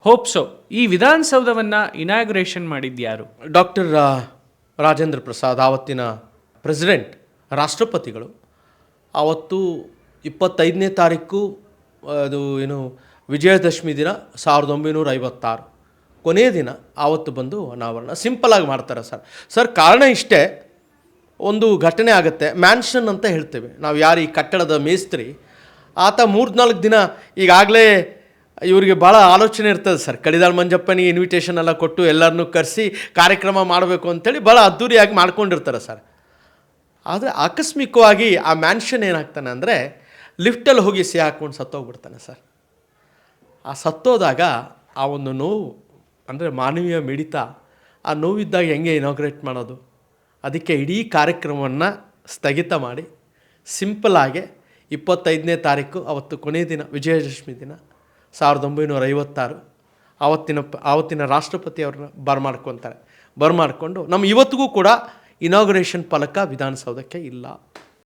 Hope so ಈ ವಿಧಾನಸೌಧವನ್ನು inauguration ಮಾಡಿದ್ಯಾರು? Doctor Rajendra Prasad, ಆವತ್ತಿನ president, ರಾಷ್ಟ್ರಪತಿಗಳು. ಆವತ್ತು 25ನೇ ತಾರೀಕು ಅದು ಏನು ವಿಜಯದಶಮಿ ದಿನ 1956 ಕೊನೆಯ ದಿನ ಆವತ್ತು ಬಂದು ಅನಾವರಣ ಸಿಂಪಲಾಗಿ ಮಾಡ್ತಾರೆ ಸರ್. ಕಾರಣ ಇಷ್ಟೇ, ಒಂದು ಘಟನೆ ಆಗುತ್ತೆ. ಮ್ಯಾನ್ಷನ್ ಅಂತ ಹೇಳ್ತೇವೆ ನಾವು. ಯಾರು ಈ ಕಟ್ಟಡದ ಮೇಸ್ತ್ರಿ ಆತ 3-4 ದಿನ ಈಗಾಗಲೇ ಇವರಿಗೆ ಭಾಳ ಆಲೋಚನೆ ಇರ್ತದೆ ಸರ್. ಕಡಿದಾಳ್ ಮಂಜಪ್ಪನಿಗೆ ಇನ್ವಿಟೇಷನ್ ಎಲ್ಲ ಕೊಟ್ಟು ಎಲ್ಲರನ್ನೂ ಕರೆಸಿ ಕಾರ್ಯಕ್ರಮ ಮಾಡಬೇಕು ಅಂತೇಳಿ ಭಾಳ ಅದ್ಧೂರಿಯಾಗಿ ಮಾಡ್ಕೊಂಡಿರ್ತಾರೆ ಸರ್. ಆದರೆ ಆಕಸ್ಮಿಕವಾಗಿ ಆ ಮ್ಯಾನ್ಷನ್ ಏನಾಗ್ತಾನೆ ಅಂದರೆ ಲಿಫ್ಟಲ್ಲಿ ಹೋಗಿ ಹಾಕ್ಕೊಂಡು ಸತ್ತೋಗ್ಬಿಡ್ತಾನೆ ಸರ್. ಆ ಸತ್ತೋದಾಗ ಆ ಒಂದು ನೋವು ಅಂದರೆ ಮಾನವೀಯ ಮಿಡಿತ, ಆ ನೋವಿದ್ದಾಗ ಹೆಂಗೆ ಇನಾಗ್ರೇಟ್ ಮಾಡೋದು? ಅದಕ್ಕೆ ಇಡೀ ಕಾರ್ಯಕ್ರಮವನ್ನು ಸ್ಥಗಿತ ಮಾಡಿ ಸಿಂಪಲ್ಲಾಗೆ 25ನೇ ತಾರೀಕು ಅವತ್ತು ಕೊನೆಯ ದಿನ ವಿಜಯದಶಮಿ ದಿನ 1956 ಆವತ್ತಿನ ರಾಷ್ಟ್ರಪತಿ ಅವ್ರನ್ನ ಬರಮಾಡ್ಕೊತಾರೆ. ಬರಮಾಡ್ಕೊಂಡು ನಮ್ಮ ಇವತ್ತಿಗೂ ಕೂಡ ಇನಾಗ್ರೇಷನ್ ಫಲಕ ವಿಧಾನಸೌಧಕ್ಕೆ ಇಲ್ಲ.